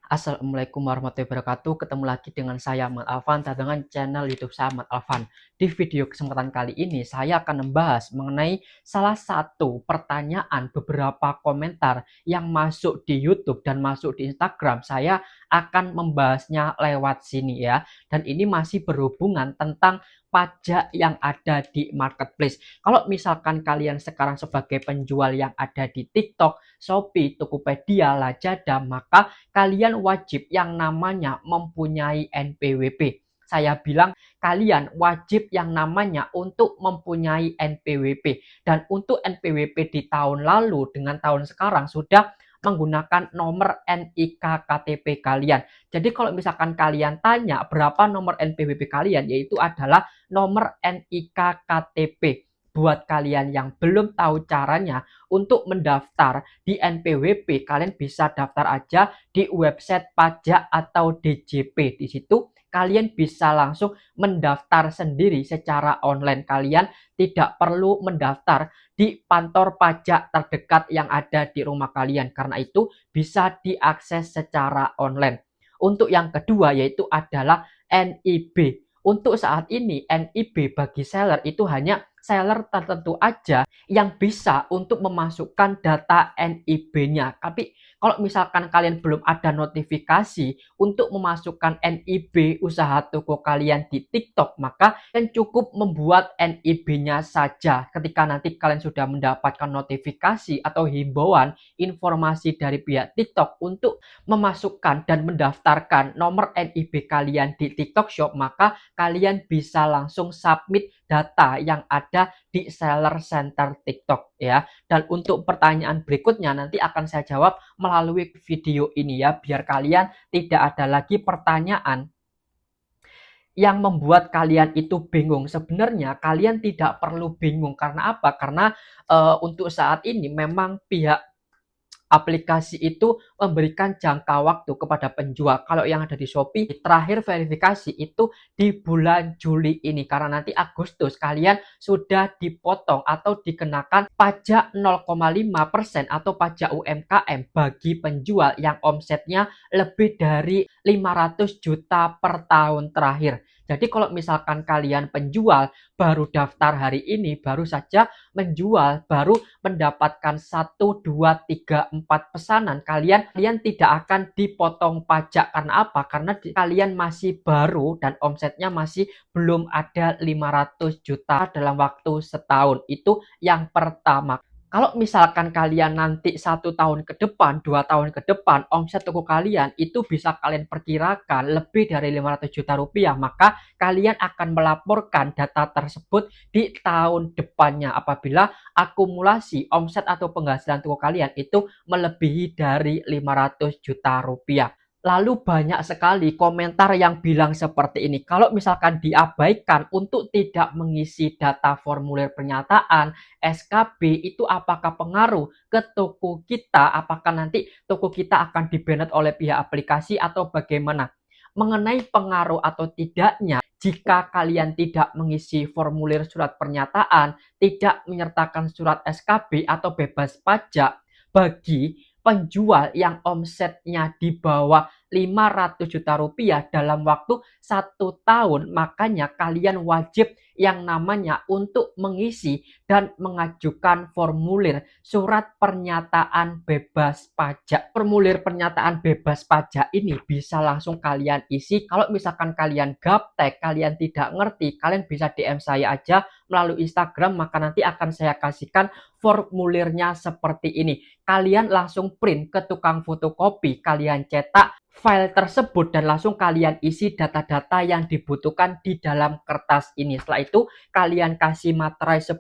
Assalamualaikum warahmatullahi wabarakatuh. Ketemu lagi dengan saya Ahmad Alfan dengan channel YouTube saya Ahmad Alfan. Di video kesempatan kali ini saya akan membahas mengenai salah satu pertanyaan beberapa komentar yang masuk di YouTube dan masuk di Instagram. Saya akan membahasnya lewat sini ya. Dan ini masih berhubungan tentang pajak yang ada di marketplace. Kalau misalkan kalian sekarang sebagai penjual yang ada di TikTok, Shopee, Tokopedia, Lazada, maka kalian wajib yang namanya mempunyai NPWP. Saya bilang kalian wajib yang namanya untuk mempunyai NPWP. Dan untuk NPWP di tahun lalu dengan tahun sekarang sudah menggunakan nomor NIK KTP kalian. Jadi kalau misalkan kalian tanya berapa nomor NPWP kalian, yaitu adalah nomor NIK KTP. Buat kalian yang belum tahu caranya untuk mendaftar di NPWP, kalian bisa daftar aja di website pajak atau DJP. Di situ kalian bisa langsung mendaftar sendiri secara online. Kalian tidak perlu mendaftar di kantor pajak terdekat yang ada di rumah kalian, karena itu bisa diakses secara online. Untuk yang kedua yaitu adalah NIB. Untuk saat ini NIB bagi seller itu hanya seller tertentu aja yang bisa untuk memasukkan data NIB-nya. Tapi kalau misalkan kalian belum ada notifikasi untuk memasukkan NIB usaha toko kalian di TikTok, maka kalian cukup membuat NIB-nya saja. Ketika nanti kalian sudah mendapatkan notifikasi atau himbauan informasi dari pihak TikTok untuk memasukkan dan mendaftarkan nomor NIB kalian di TikTok Shop, maka kalian bisa langsung submit data yang ada di seller center TikTok ya. Dan untuk pertanyaan berikutnya nanti akan saya jawab melalui video ini ya, biar kalian tidak ada lagi pertanyaan yang membuat kalian itu bingung. Sebenarnya kalian tidak perlu bingung, karena apa? Karena untuk saat ini memang pihak aplikasi itu memberikan jangka waktu kepada penjual. Kalau yang ada di Shopee, terakhir verifikasi itu di bulan Juli ini. Karena nanti Agustus kalian sudah dipotong atau dikenakan pajak 0,5% atau pajak UMKM bagi penjual yang omsetnya lebih dari 500 juta per tahun terakhir. Jadi kalau misalkan kalian penjual baru daftar hari ini, baru saja menjual, baru mendapatkan 1, 2, 3, 4 pesanan, kalian tidak akan dipotong pajak. Karena apa? Karena kalian masih baru dan omsetnya masih belum ada 500 juta dalam waktu setahun. Itu yang pertama. Kalau misalkan kalian nanti 1 tahun ke depan, 2 tahun ke depan, omset toko kalian itu bisa kalian perkirakan lebih dari 500 juta rupiah, maka kalian akan melaporkan data tersebut di tahun depannya apabila akumulasi omset atau penghasilan toko kalian itu melebihi dari 500 juta rupiah. Lalu banyak sekali komentar yang bilang seperti ini, kalau misalkan diabaikan untuk tidak mengisi data formulir pernyataan, SKB, itu apakah pengaruh ke toko kita? Apakah nanti toko kita akan di-banned oleh pihak aplikasi atau bagaimana? Mengenai pengaruh atau tidaknya, jika kalian tidak mengisi formulir surat pernyataan, tidak menyertakan surat SKB atau bebas pajak, bagi penjual yang omsetnya di bawah 500 juta rupiah dalam waktu 1 tahun, makanya kalian wajib yang namanya untuk mengisi dan mengajukan formulir surat pernyataan bebas pajak. Formulir pernyataan bebas pajak ini bisa langsung kalian isi. Kalau misalkan kalian gaptek, kalian tidak ngerti, kalian bisa DM saya aja melalui Instagram, maka nanti akan saya kasihkan formulirnya seperti ini. Kalian langsung print ke tukang fotokopi, kalian cetak file tersebut dan langsung kalian isi data-data yang dibutuhkan di dalam kertas ini. Setelah itu kalian kasih materai 10.000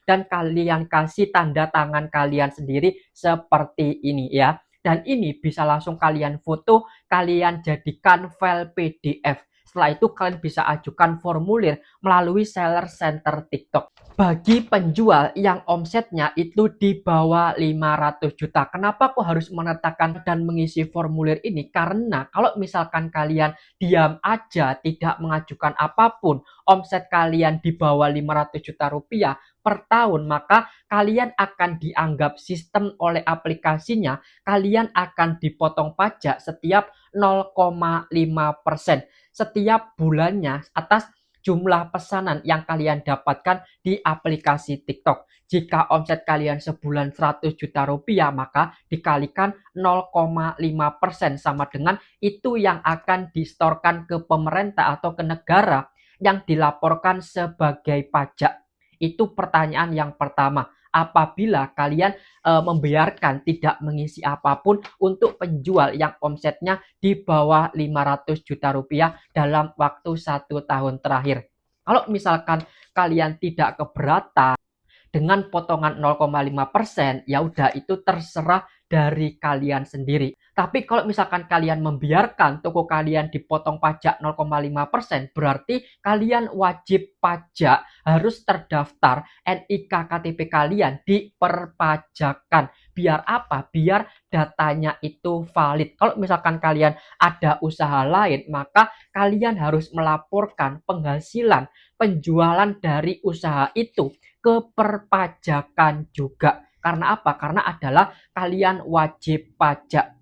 dan kalian kasih tanda tangan kalian sendiri seperti ini ya. Dan ini bisa langsung kalian foto, kalian jadikan file PDF. Setelah itu kalian bisa ajukan formulir melalui seller center TikTok. Bagi penjual yang omsetnya itu di bawah 500 juta. Kenapa kok harus menetapkan dan mengisi formulir ini? Karena kalau misalkan kalian diam aja, tidak mengajukan apapun, omset kalian di bawah 500 juta rupiah, per tahun, maka kalian akan dianggap sistem oleh aplikasinya, kalian akan dipotong pajak setiap 0,5% setiap bulannya atas jumlah pesanan yang kalian dapatkan di aplikasi TikTok. Jika omset kalian sebulan 100 juta rupiah, maka dikalikan 0,5% sama dengan itu yang akan distorkan ke pemerintah atau ke negara yang dilaporkan sebagai pajak. Itu pertanyaan yang pertama. Apabila kalian membiarkan tidak mengisi apapun untuk penjual yang omsetnya di bawah 500 juta rupiah dalam waktu 1 tahun terakhir. Kalau misalkan kalian tidak keberatan dengan potongan 0,5%, ya udah itu terserah dari kalian sendiri. Tapi kalau misalkan kalian membiarkan toko kalian dipotong pajak 0,5%, berarti kalian wajib pajak harus terdaftar NIK KTP kalian di perpajakan. Biar apa? Biar datanya itu valid. Kalau misalkan kalian ada usaha lain, maka kalian harus melaporkan penghasilan penjualan dari usaha itu ke perpajakan juga. Karena apa? Karena adalah kalian wajib pajak.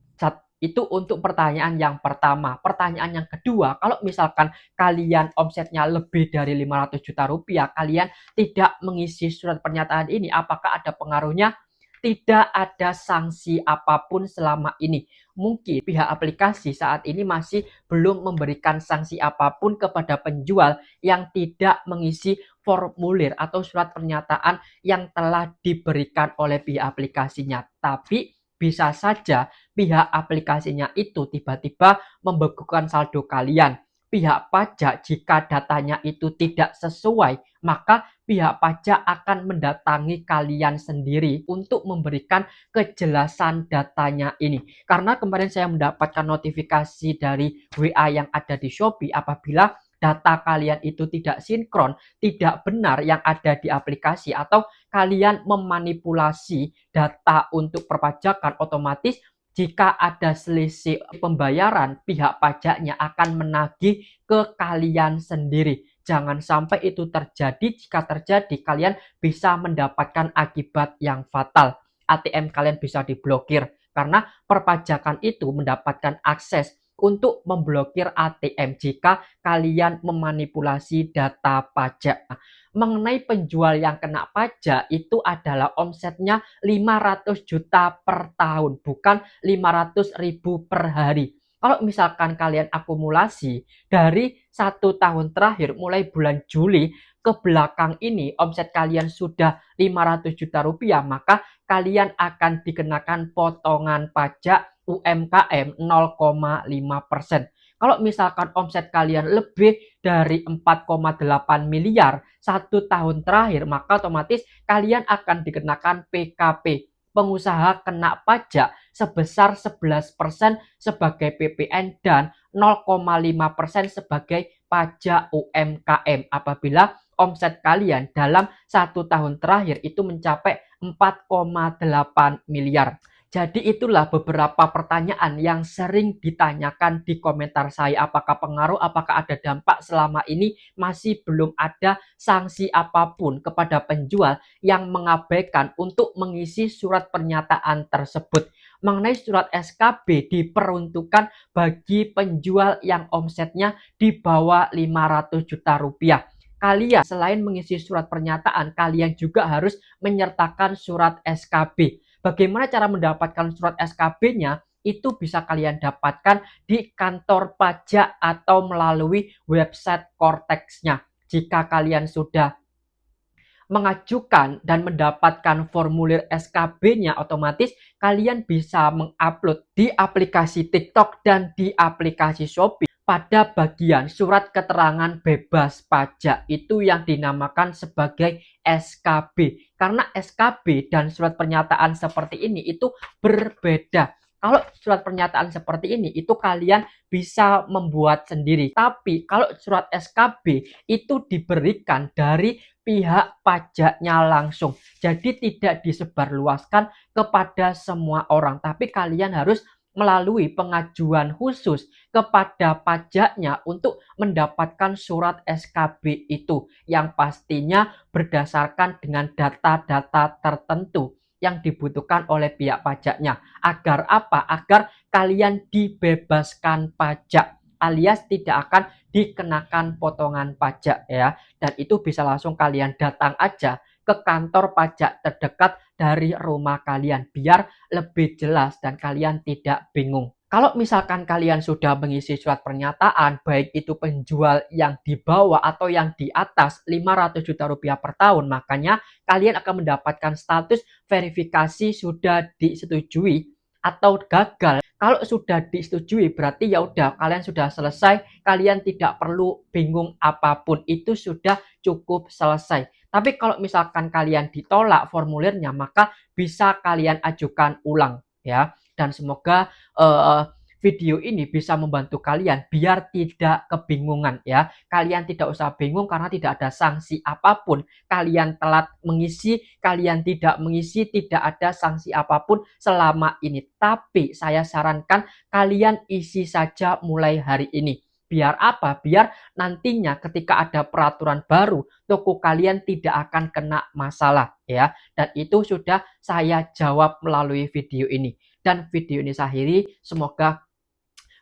Itu untuk pertanyaan yang pertama. Pertanyaan yang kedua, kalau misalkan kalian omsetnya lebih dari 500 juta rupiah, kalian tidak mengisi surat pernyataan ini, apakah ada pengaruhnya? Tidak ada sanksi apapun selama ini. Mungkin pihak aplikasi saat ini masih belum memberikan sanksi apapun kepada penjual yang tidak mengisi formulir atau surat pernyataan yang telah diberikan oleh pihak aplikasinya. Tapi bisa saja pihak aplikasinya itu tiba-tiba membekukan saldo kalian. Pihak pajak jika datanya itu tidak sesuai, maka pihak pajak akan mendatangi kalian sendiri untuk memberikan kejelasan datanya ini. Karena kemarin saya mendapatkan notifikasi dari WA yang ada di Shopee apabila data kalian itu tidak sinkron, tidak benar yang ada di aplikasi, atau kalian memanipulasi data untuk perpajakan, otomatis jika ada selisih pembayaran, pihak pajaknya akan menagih ke kalian sendiri. Jangan sampai itu terjadi. Jika terjadi, kalian bisa mendapatkan akibat yang fatal. ATM kalian bisa diblokir karena perpajakan itu mendapatkan akses untuk memblokir ATM jika kalian memanipulasi data pajak. Mengenai penjual yang kena pajak itu adalah omsetnya 500 juta per tahun, bukan 500.000 per hari. Kalau misalkan kalian akumulasi dari 1 tahun terakhir, mulai bulan Juli ke belakang ini, omset kalian sudah 500 juta rupiah, maka kalian akan dikenakan potongan pajak UMKM 0,5%. Kalau misalkan omset kalian lebih dari 4,8 miliar 1 tahun terakhir, maka otomatis kalian akan dikenakan PKP. Pengusaha kena pajak sebesar 11% sebagai PPN dan 0,5% sebagai pajak UMKM apabila omset kalian dalam 1 tahun terakhir itu mencapai 4,8 miliar. Jadi itulah beberapa pertanyaan yang sering ditanyakan di komentar saya. Apakah pengaruh, apakah ada dampak? Selama ini masih belum ada sanksi apapun kepada penjual yang mengabaikan untuk mengisi surat pernyataan tersebut. Mengenai surat SKB diperuntukkan bagi penjual yang omsetnya di bawah 500 juta rupiah. Kalian selain mengisi surat pernyataan, kalian juga harus menyertakan surat SKB. Bagaimana cara mendapatkan surat SKB-nya? Itu bisa kalian dapatkan di kantor pajak atau melalui website Cortex-nya. Jika kalian sudah mengajukan dan mendapatkan formulir SKB-nya, otomatis kalian bisa mengupload di aplikasi TikTok dan di aplikasi Shopee pada bagian surat keterangan bebas pajak, itu yang dinamakan sebagai SKB. Karena SKB dan surat pernyataan seperti ini itu berbeda. Kalau surat pernyataan seperti ini itu kalian bisa membuat sendiri. Tapi kalau surat SKB itu diberikan dari pihak pajaknya langsung. Jadi tidak disebarluaskan kepada semua orang. Tapi kalian harus melalui pengajuan khusus kepada pajaknya untuk mendapatkan surat SKB itu, yang pastinya berdasarkan dengan data-data tertentu yang dibutuhkan oleh pihak pajaknya. Agar apa? Agar kalian dibebaskan pajak alias tidak akan dikenakan potongan pajak ya. Dan itu bisa langsung kalian datang aja ke kantor pajak terdekat dari rumah kalian biar lebih jelas dan kalian tidak bingung. Kalau misalkan kalian sudah mengisi surat pernyataan, baik itu penjual yang di bawah atau yang di atas 500 juta rupiah per tahun, makanya kalian akan mendapatkan status verifikasi sudah disetujui atau gagal. Kalau sudah disetujui berarti ya udah kalian sudah selesai, kalian tidak perlu bingung apapun, itu sudah cukup selesai. Tapi kalau misalkan kalian ditolak formulirnya, maka bisa kalian ajukan ulang ya. Dan semoga video ini bisa membantu kalian biar tidak kebingungan ya. Kalian tidak usah bingung karena tidak ada sanksi apapun. Kalian telat mengisi, kalian tidak mengisi, tidak ada sanksi apapun selama ini. Tapi saya sarankan kalian isi saja mulai hari ini. Biar apa? Biar nantinya ketika ada peraturan baru, toko kalian tidak akan kena masalah ya. Dan itu sudah saya jawab melalui video ini. Dan video ini saya akhiri, semoga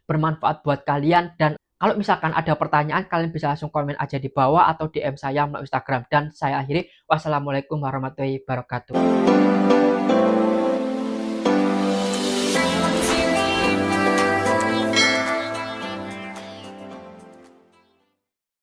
bermanfaat buat kalian. Dan kalau misalkan ada pertanyaan, kalian bisa langsung komen aja di bawah atau DM saya melalui Instagram. Dan saya akhiri, wassalamualaikum warahmatullahi wabarakatuh.